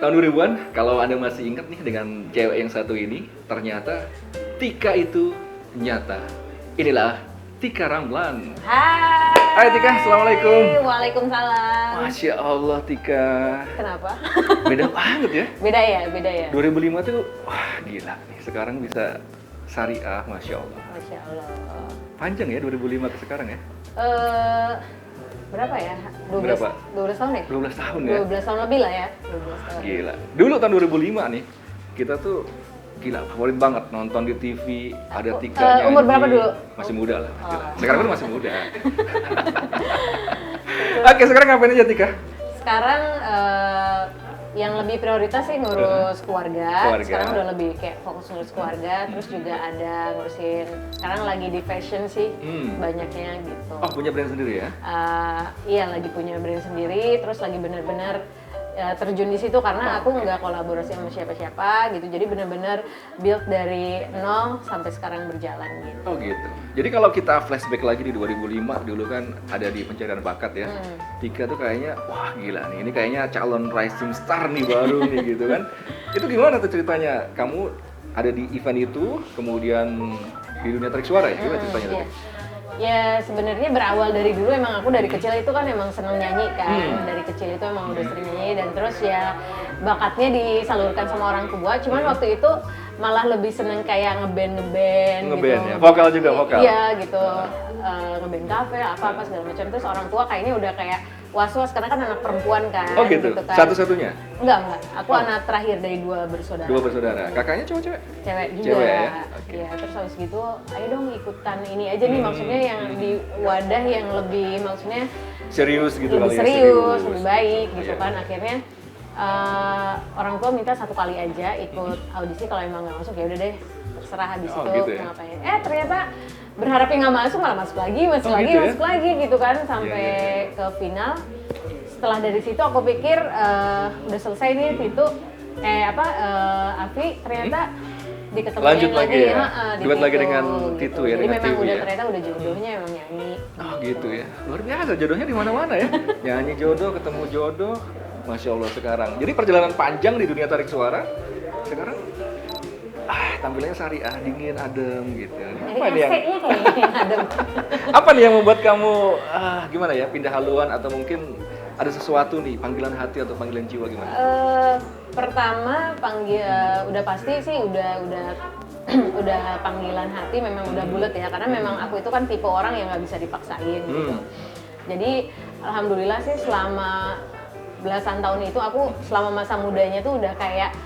Tahun 2000-an, kalau Anda masih ingat nih dengan cewek yang satu ini, ternyata Tika itu nyata. Inilah Tika Ramlan. Hai. Hai Tika, Assalamualaikum. Waalaikumsalam. Masya Allah Tika. Kenapa? Beda banget ya. Beda ya. 2005 tuh, wah gila nih. Sekarang bisa syariah, Masya Allah. Masya Allah. Panjang ya 2005 ke sekarang ya? Berapa ya? 12, Berapa? 12 tahun ya? 12 tahun ya? 12 tahun lebih lah ya. 12 tahun. Gila. Dulu tahun 2005 nih, kita tuh gila favorit banget nonton di TV, ada Tika nyanyi. Umur berapa dulu? Masih muda lah. Gila. Sekarang kan masih muda. Oke, sekarang ngapain aja Tika? Sekarang yang lebih prioritas sih ngurus keluarga. Sekarang udah lebih kayak fokus ngurus keluarga, terus juga ada ngurusin, sekarang lagi di fashion sih, banyaknya gitu. Oh, punya brand sendiri ya? Iya, lagi punya brand sendiri, terus lagi bener-bener terjun di situ karena aku nggak kolaborasi sama siapa-siapa gitu, jadi bener-bener build dari nol sampai sekarang berjalan gitu. Oh gitu. Jadi kalau kita flashback lagi di 2005, dulu kan ada di pencarian bakat ya. Tika tuh kayaknya, wah gila nih, ini kayaknya calon rising star nih baru nih gitu kan. Itu gimana tuh ceritanya? Kamu ada di event itu, kemudian di dunia tarik suara ya? Gimana ceritanya tuh? Iya. Ya sebenarnya berawal dari dulu, emang aku dari kecil itu kan emang seneng nyanyi kan. Dari kecil itu emang udah sering nyanyi, dan terus ya bakatnya disalurkan sama orang tua. Cuman waktu itu malah lebih seneng kayak ngeband gitu. Ya? Vokal juga, vokal? Iya gitu, ngeband kafe, apa-apa segala macam. Terus orang tua kayaknya udah kayak was-was karena kan anak perempuan kan. Oh gitu? Kan. Satu-satunya? Enggak. Aku anak terakhir dari 2 bersaudara. 2 bersaudara. Kakaknya cowok-cewek? Cewek juga. Cewek ya? Okay. Ya, terus habis gitu, ayo dong ikutan ini aja nih, maksudnya yang di wadah yang lebih, maksudnya serius gitu lebih kali ya? serius, lebih baik gitu Iya. kan. Akhirnya orang tua minta 1 kali aja ikut audisi, kalau emang nggak masuk ya udah deh terserah habis itu gitu ya? ngapain. Ternyata berharapnya nggak masuk, malah masuk lagi gitu ya? masuk lagi gitu kan sampai Iya. ke final. Setelah dari situ aku pikir udah selesai nih Titu, Afi ternyata diketemuin lanjut lagi ya? di Duet lagi Titu, dengan gitu. Titu ya, Jadi dengan memang Tiwi udah ya? ternyata udah jodohnya emang nyanyi. Oh gitu ya, luar biasa jodohnya di mana-mana ya. Nyanyi jodoh, ketemu jodoh, Masya Allah sekarang. Jadi perjalanan panjang di dunia tarik suara, sekarang tampilannya syariah, dingin, adem gitu. Apa nih yang, kayaknya adem. apa nih yang membuat kamu gimana ya, pindah haluan atau mungkin ada sesuatu nih, panggilan hati atau panggilan jiwa gimana? Pertama udah pasti sih udah udah panggilan hati, memang udah bulat ya, karena memang aku itu kan tipe orang yang nggak bisa dipaksain gitu. Jadi alhamdulillah sih selama belasan tahun itu aku selama masa mudanya tuh udah kayak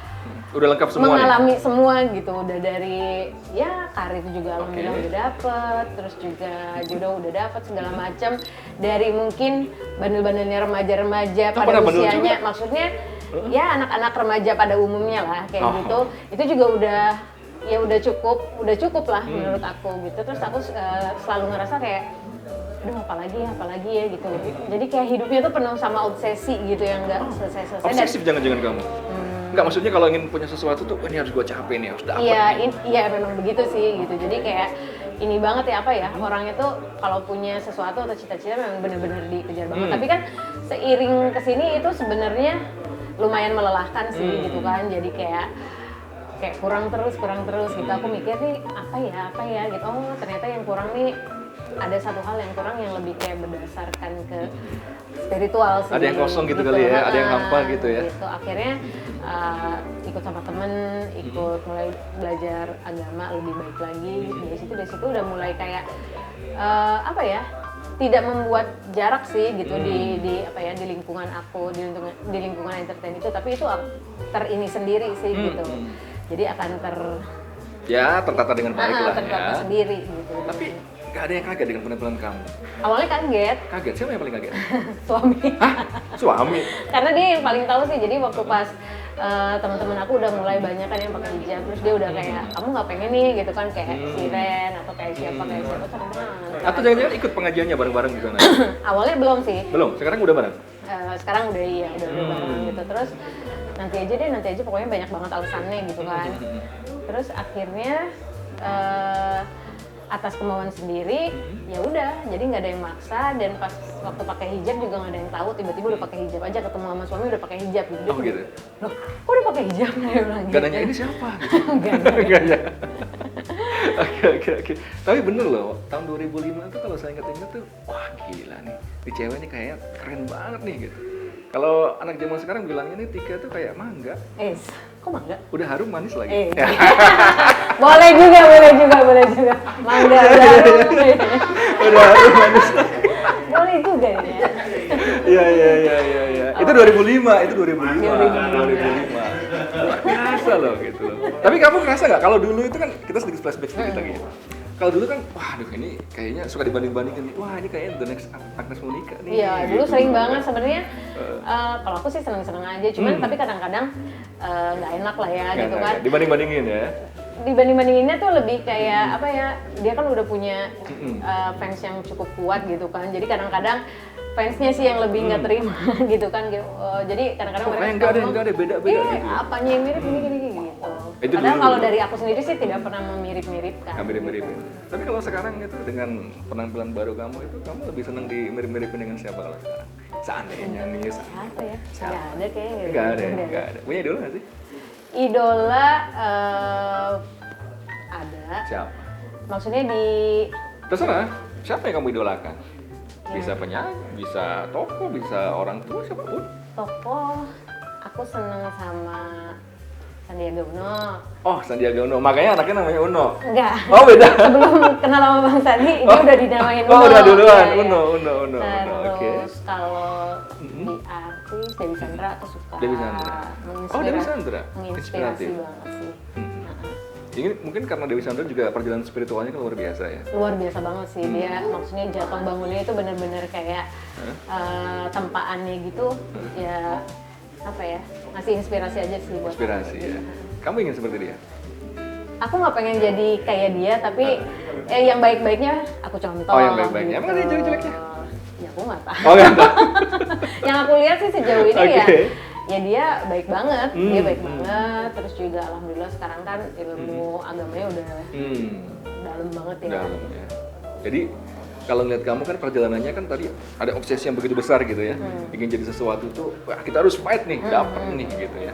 Udah lengkap semua mengalami semua gitu, udah dari ya karir juga alhamdulillah udah dapet, terus juga jodoh udah dapet, segala macam, dari mungkin bandel-bandelnya remaja-remaja pada usianya, maksudnya ya anak-anak remaja pada umumnya lah kayak gitu, itu juga udah cukup lah menurut aku gitu. Terus aku selalu ngerasa kayak aduh apalagi ya gitu. Jadi kayak hidupnya tuh penuh sama obsesi gitu yang nggak selesai-selesai. Obsesif jangan-jangan kamu? Enggak, maksudnya kalau ingin punya sesuatu tuh, ini harus gue capai nih, harus dapet. Iya memang begitu sih gitu. Jadi kayak ini banget ya, orangnya tuh kalau punya sesuatu atau cita-cita memang bener-bener dikejar banget. Tapi kan seiring kesini itu sebenarnya lumayan melelahkan sih gitu kan. Jadi kayak kurang terus gitu. Aku mikir nih apa ya gitu. Oh ternyata yang kurang nih ada satu hal yang kurang yang lebih kayak berdasarkan ke spiritual sih. Ada yang kosong gitu kali ya, ada yang hampa gitu ya. Gitu. Akhirnya ikut sama temen, mulai belajar agama lebih baik lagi. Dari situ udah mulai kayak tidak membuat jarak sih gitu di lingkungan aku, di lingkungan entertain itu, tapi itu terini sendiri sih gitu. Jadi akan tertata dengan baik lah tertata ya. sendiri gitu. Tapi gak ada yang kaget dengan penampilan kamu? Awalnya kaget. Kaget? Siapa yang paling kaget? Suami. Hah? Suami? Karena dia yang paling tahu sih. Jadi waktu pas teman-teman aku udah mulai banyak kan yang pakai hijab, terus dia udah kayak kamu nggak pengen nih gitu kan, kayak Siren atau kayak siapa Atau jangan-jangan ikut pengajiannya bareng-bareng di sana? Awalnya belum sih. Belum? Sekarang udah bareng? Sekarang udah bareng gitu. Terus nanti aja pokoknya banyak banget alasannya gitu kan. Terus akhirnya atas kemauan sendiri, ya udah, jadi nggak ada yang maksa. Dan pas waktu pakai hijab juga nggak ada yang tahu, tiba-tiba udah pakai hijab aja, ketemu sama suami udah pakai hijab gitu. Oh gitu. Loh, kok udah pakai hijab? Dia bilang Gak gitu. nanya ini siapa? Gitu. Nggak. ya. Oke. Tapi bener loh, tahun 2005 tuh kalau saya inget-inget tuh, wah gila nih, di cewek nih kayaknya keren banget nih gitu. Kalau anak zaman sekarang bilangnya nih Tika tuh kayak mangga. Kok mangga? Udah harum manis lagi. Boleh juga. Mangga udah harum. Udah harum manis lagi. Boleh juga ya. Iya. Itu 2005, itu 2005. Luar biasa loh gitu loh. Tapi kamu ngerasa nggak kalau dulu itu kan kita sedikit flashback sedikit lagi ya. Kalau dulu kan, waduh ini kayaknya suka dibanding-bandingin nih. Wah ini kayaknya the next Agnes Monica nih. Iya, dulu gitu. sering banget sebenarnya. Kalau aku sih seneng-seneng aja, cuman tapi kadang-kadang nggak enak lah ya gitu kan. Dibanding-bandingin ya. Dibanding-bandinginnya tuh lebih kayak apa ya, dia kan udah punya fans yang cukup kuat gitu kan, jadi kadang-kadang fansnya sih yang lebih nggak terima gitu kan. Jadi kadang-kadang mereka enggak ada beda gitu. apanya yang mirip gini gitu. Itu Padahal dulu. kalau dari aku sendiri sih tidak pernah memirip-miripkan. Nggak mirip-miripin. Tapi kalau sekarang itu dengan penampilan baru kamu itu, kamu lebih senang dimirip-miripin dengan siapa kalau sekarang? Seandainya nih. Siapa ya? Nggak ada kayaknya. Nggak ada. Punya idola nggak sih? Idola ada. Siapa? Maksudnya di Terserah. Siapa yang kamu idolakan? Bisa penyanyi, bisa tokoh, bisa orang tua, siapapun. tokoh, aku seneng sama Sandiaga Uno. Oh, Sandiaga Uno. Makanya anaknya namanya Uno. Enggak. Oh, beda. Sebelum kenal sama Bang Sandi, dia udah dinamain Uno. Oh, udah duluan. Iya, iya. Uno. Oke. Terus kalau di artis Dewi Sandra aku suka. Dewi Sandra. Oh, Dewi Sandra. Menginspirasi Inspiratif. banget sih. Ini mungkin karena Dewi Sandra juga perjalanan spiritualnya kan luar biasa ya. Luar biasa banget sih dia, maksudnya jatuh bangunnya itu bener-bener kayak tempaannya gitu, ya apa ya, ngasih inspirasi aja sih buat Inspirasi aku. ya. Kamu ingin seperti dia? Aku nggak pengen jadi kayak dia, tapi yang baik-baiknya aku contoh. Oh, yang baik-baiknya. Emang ada yang jelek-jeleknya? Ya aku nggak tahu. Oh, enggak. Yang aku lihat sih sejauh ini Oke. ya dia baik banget, dia baik banget. Terus juga alhamdulillah sekarang kan ilmu agamanya udah dalam banget ya. Dalam ya. Jadi kalau ngeliat kamu kan perjalanannya kan tadi ada obsesi yang begitu besar gitu ya. Ingin jadi sesuatu tuh, wah kita harus fight nih, dapat nih gitu ya.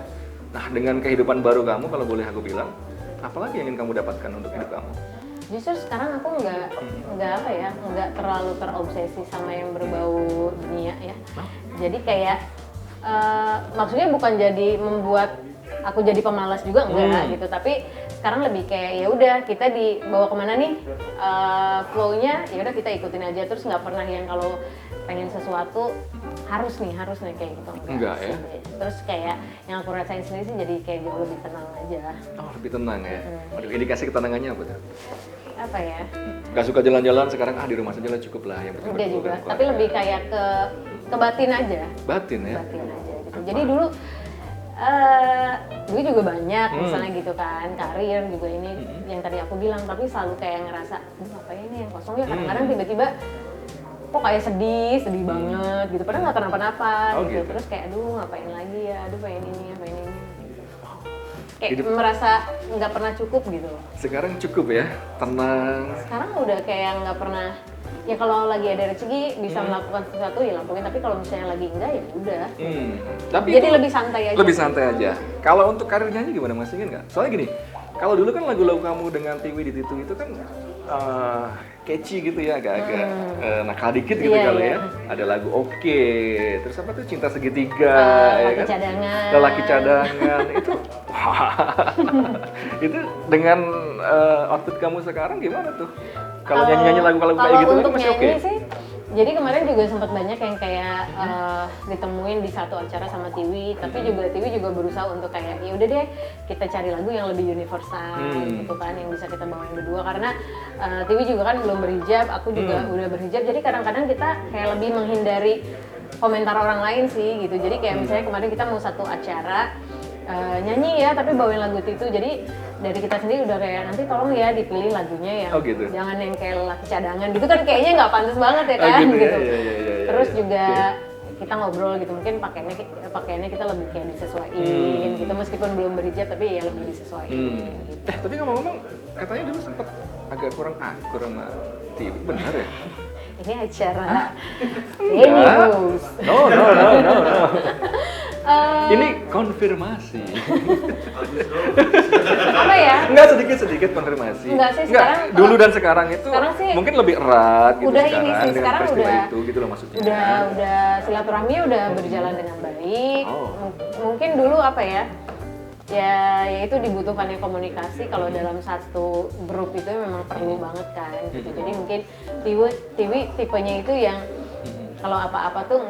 Nah dengan kehidupan baru kamu kalau boleh aku bilang, apalagi yang ingin kamu dapatkan untuk hidup kamu? Justru sekarang aku nggak terlalu terobsesi sama yang berbau dunia ya. Jadi kayak maksudnya bukan jadi membuat aku jadi pemalas juga enggak gitu, tapi sekarang lebih kayak ya udah kita dibawa kemana nih flow-nya, ya udah kita ikutin aja, terus nggak pernah yang kalau pengen sesuatu harus nih kayak gitu Enggak ya. Terus kayak yang aku rasain sendiri sih jadi kayak jauh lebih tenang aja. Oh lebih tenang ya. Waduh, indikasi ketenangannya apa tuh? Apa ya? Gak suka jalan-jalan sekarang, di rumah saja lah cukup lah yang penting Enggak berdua juga, kan, tapi lebih kayak ke batin aja. batin ya. Batin aja gitu. Jadi dulu duit juga banyak misalnya gitu kan, karir juga ini yang tadi aku bilang, tapi selalu kayak ngerasa ngapain nih yang kosong ya, kadang-kadang tiba-tiba kok kayak sedih banget gitu, padahal nggak kenapa-napa gitu. Terus kayak aduh ngapain lagi ya, aduh pengen ini kayak merasa nggak pernah cukup gitu. Sekarang cukup ya, tenang. Sekarang udah kayak nggak pernah, ya kalau lagi ada rezeki bisa melakukan sesuatu ya lakuin, tapi kalau misalnya lagi enggak ya udah. Tapi Jadi lebih santai aja. Lebih santai aja. Kalau untuk karir nyanyi gimana, masih ingat nggak? Soalnya gini, kalau dulu kan lagu-lagu kamu dengan Tiwi di Titu itu kan catchy gitu ya, agak-agak nakal dikit gitu kalau ya. Ada lagu Oke, terus apa tuh Cinta Segitiga, Lelaki Cadangan. Lelaki Cadangan itu, itu dengan outfit kamu sekarang gimana tuh? Kalau nyanyi-nyanyi lagu-lagu kayak gitu untuk masih oke? nyanyi sih, jadi kemarin juga sempat banyak yang kayak ditemuin di satu acara sama Tiwi, tapi juga Tiwi juga berusaha untuk kayak ya udah deh kita cari lagu yang lebih universal gitu kan, yang bisa kita bawain berdua, karena Tiwi juga kan belum berhijab, aku juga udah berhijab, jadi kadang-kadang kita kayak lebih menghindari komentar orang lain sih gitu. Jadi kayak misalnya kemarin kita mau satu acara nyanyi ya tapi bawain lagu itu, jadi dari kita sendiri udah kayak nanti tolong ya dipilih lagunya yang gitu. jangan yang kayak Lelaki Cadangan gitu kan, kayaknya nggak pantas banget ya kan gitu. gitu. Ya. Terus juga kita ngobrol gitu, mungkin pakaiannya kita lebih kayak disesuaiin gitu, meskipun belum berhijab tapi ya lebih disesuaiin gitu. Tapi ngomong-ngomong katanya dulu sempet agak kurang akur sama TV, benar ya? Ini acara news. No. Ini konfirmasi. Apa ya? Enggak, sedikit konfirmasi. Enggak sih, sekarang dulu dan sekarang itu sih, mungkin lebih erat gitu udah sekarang, ini sih, dengan sekarang peristiwa udah itu gitu loh maksudnya. Udah silaturahmi udah berjalan dengan baik. Mungkin dulu apa ya? Ya itu dibutuhkannya komunikasi kalau dalam satu grup itu memang perlu banget kan gitu. Jadi mungkin Tiwi tipenya itu yang kalau apa-apa tuh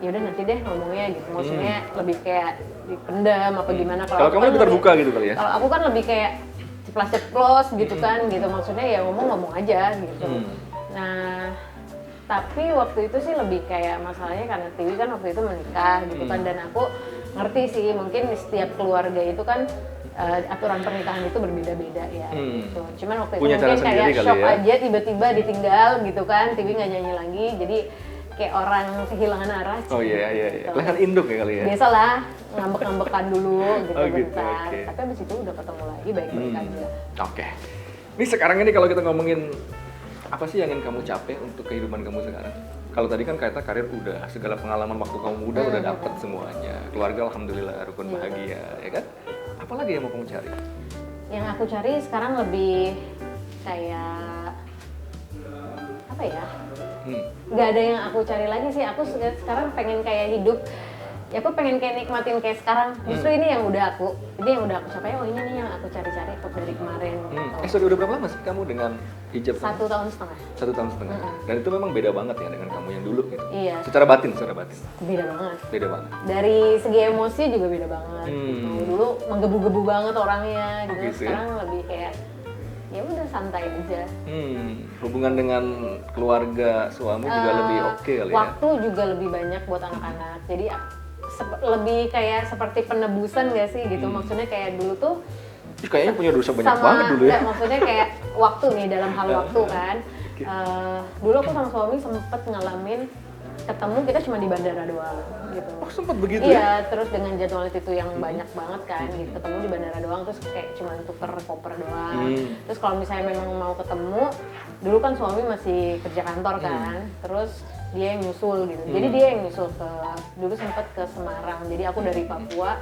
yaudah nanti deh ngomongnya gitu. Maksudnya lebih kayak dipendam apa gimana. Kalau kamu lebih terbuka gitu kali ya? Kalau aku kan lebih kayak ceplos gitu kan gitu. Maksudnya ya ngomong aja gitu. Nah, tapi waktu itu sih lebih kayak masalahnya karena Tiwi kan waktu itu menikah gitu kan, dan aku ngerti sih mungkin di setiap keluarga itu kan aturan pernikahan itu berbeda-beda ya gitu. Cuman waktu itu mungkin kayak shock aja tiba-tiba ditinggal gitu kan, Tiwi nggak nyanyi lagi, jadi kayak orang kehilangan arah. Oh iya. Kelihatan induk ya kali ya? Biasalah, ngambek-ngambekan dulu gitu bentar. Okay. Tapi abis itu udah ketemu lagi baik-baik aja. Oke. Ini sekarang ini kalau kita ngomongin apa sih yang ingin kamu capai untuk kehidupan kamu sekarang? Kalau tadi kan kata karir udah, segala pengalaman waktu kamu muda udah dapet semuanya. Keluarga alhamdulillah rukun bahagia, ya kan? Apalagi yang mau kamu cari? Yang aku cari sekarang lebih kayak apa ya? Gak ada yang aku cari lagi sih. Aku sekarang pengen kayak hidup. Ya aku pengen kayak nikmatin kayak sekarang. Justru ini yang udah aku capai. Oh ini nih yang aku cari-cari dari kemarin. Sorry, udah berapa lama sih kamu dengan hijab? 1,5 tahun. 1,5 tahun. Dan itu memang beda banget ya dengan kamu yang dulu gitu. Iya. Secara batin. Beda banget. Beda banget. Dari segi emosi juga beda banget. Dulu menggebu-gebu banget orangnya gitu. Sekarang lebih kayak ya udah santai aja. Hubungan dengan keluarga suami juga lebih oke kali ya. Waktu juga lebih banyak buat anak-anak. Jadi lebih kayak seperti penebusan gak sih gitu. Maksudnya kayak dulu tuh kayaknya punya dosa banyak banget dulu ya. Maksudnya kayak waktu nih, dalam hal waktu kan. Dulu aku sama suami sempet ngalamin ketemu kita cuma di bandara doang gitu. Oh sempet begitu ya? Iya, terus dengan jadwal itu yang banyak banget kan gitu. Ketemu di bandara doang, terus kayak cuma tuker koper doang. Terus kalau misalnya memang mau ketemu, dulu kan suami masih kerja kantor kan. Terus dia yang nyusul gitu. Jadi dia yang nyusul dulu sempet ke Semarang. Jadi aku dari Papua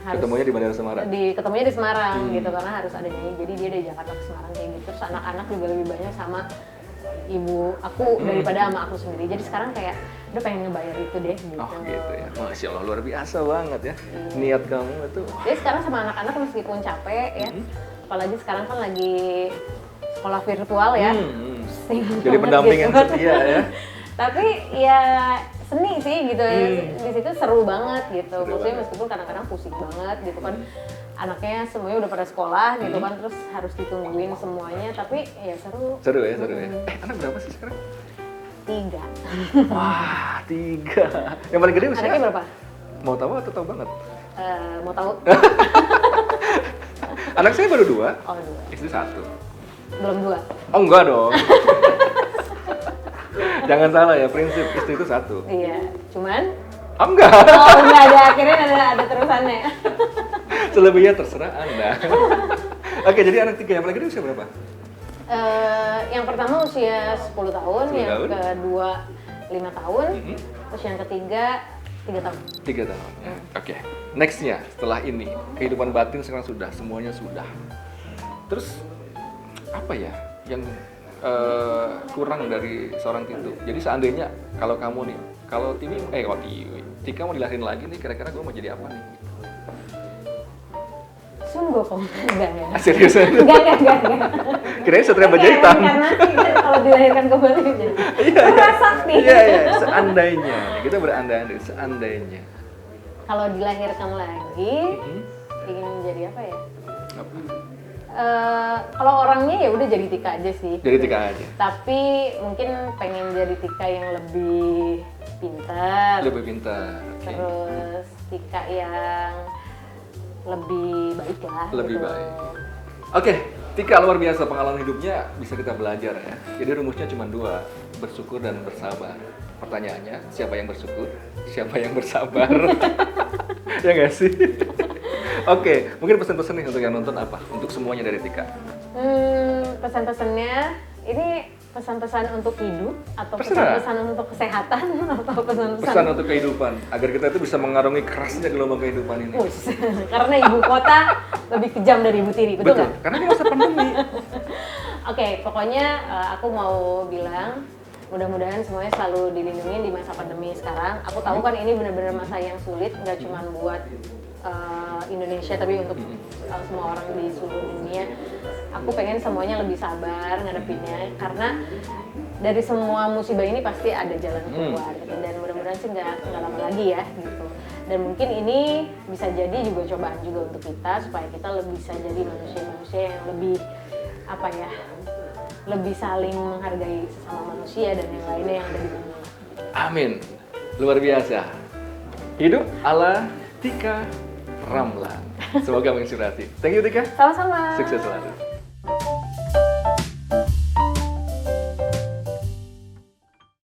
ketemunya di Bandara Semarang. Ketemunya di Semarang gitu karena harus ada nyanyi. Jadi dia dari Jakarta ke Semarang kayak gitu. Terus anak-anak juga lebih banyak sama ibu aku daripada sama aku sendiri. Jadi sekarang kayak udah pengen ngebayar itu deh gitu. Oh gitu ya. Masya Allah, luar biasa banget ya. Niat kamu itu. Jadi sekarang sama anak-anak meskipun capek ya. Apalagi sekarang kan lagi sekolah virtual ya. Jadi pendamping yang setia ya. Tapi ya seni sih gitu. Di situ seru banget gitu. Maksudnya meskipun kadang-kadang pusing banget gitu kan. Anaknya semuanya udah pada sekolah gitu kan, terus harus ditungguin semuanya, tapi ya seru. Seru ya. Anak berapa sih sekarang? 3. Wah, 3. Yang paling gede usia? Anaknya berapa? Mau tahu atau tahu banget? Mau tahu. Anak saya baru 2. Oh 2. Istri 1. Belum 2. Oh enggak dong. Jangan salah ya, prinsip istri itu 1. Iya, cuman oh enggak. Oh enggak ada, akhirnya ada terusannya. Selebihnya terserah Anda. Oke, jadi anak 3 yang paling gede usia berapa? Yang pertama usia 10 tahun, yang kedua 5 tahun, terus yang ketiga 3 tahun. 3 tahun, ya. Oke. Nextnya, setelah ini, kehidupan batin sekarang sudah, semuanya sudah. Terus, apa ya yang kurang dari seorang Titu? Jadi seandainya, kalau kamu nih, kalau Tika mau dilahirin lagi nih, kira-kira gue mau jadi apa nih? Sungguh kok, enggak ya? Seriusan? Enggak. Kirain Satria Baja Hitam. Karena kalau dilahirkan kembali jadi sakti. Iya, seandainya, kita berandai-andai, seandainya. Kalau dilahirkan lagi, ingin jadi apa ya? Apa? Kalau orangnya ya udah jadi Tika aja sih. Jadi Tika aja. Tapi mungkin pengen jadi Tika yang lebih pintar. Lebih pintar. Okay. Terus Tika yang lebih baik lah. Lebih gitu. baik. Oke, Tika luar biasa pengalaman hidupnya bisa kita belajar ya. Jadi rumusnya cuma 2. bersyukur dan bersabar. Pertanyaannya, siapa yang bersyukur? Siapa yang bersabar? Ya nggak sih? Oke, mungkin pesan-pesan nih untuk yang nonton apa? Untuk semuanya dari Tika. Pesan-pesannya, ini pesan-pesan untuk hidup atau Terserah. pesan-pesan untuk kesehatan atau pesan-pesan Pesan untuk kehidupan, agar kita itu bisa mengarungi kerasnya gelombang kehidupan ini. Us. Karena ibu kota lebih kejam dari ibu tiri, betul nggak? Karena ini masa pandemi. Oke, pokoknya aku mau bilang mudah-mudahan semuanya selalu dilindungi di masa pandemi sekarang. Aku tahu kan ini benar-benar masa yang sulit, nggak cuma buat Indonesia tapi untuk semua orang di seluruh dunia. Aku pengen semuanya lebih sabar ngadepinnya karena dari semua musibah ini pasti ada jalan keluar gitu. Dan mudah-mudahan sih nggak lama lagi ya gitu. Dan mungkin ini bisa jadi juga cobaan juga untuk kita supaya kita lebih bisa jadi manusia-manusia yang lebih apa ya, lebih saling menghargai sesama manusia dan yang lainnya yang ada di bumi. Amin. Luar biasa. Hidup ala Tika Ramlan. Semoga menginspirasi. Thank you Tika. Sama-sama. Sukses selalu.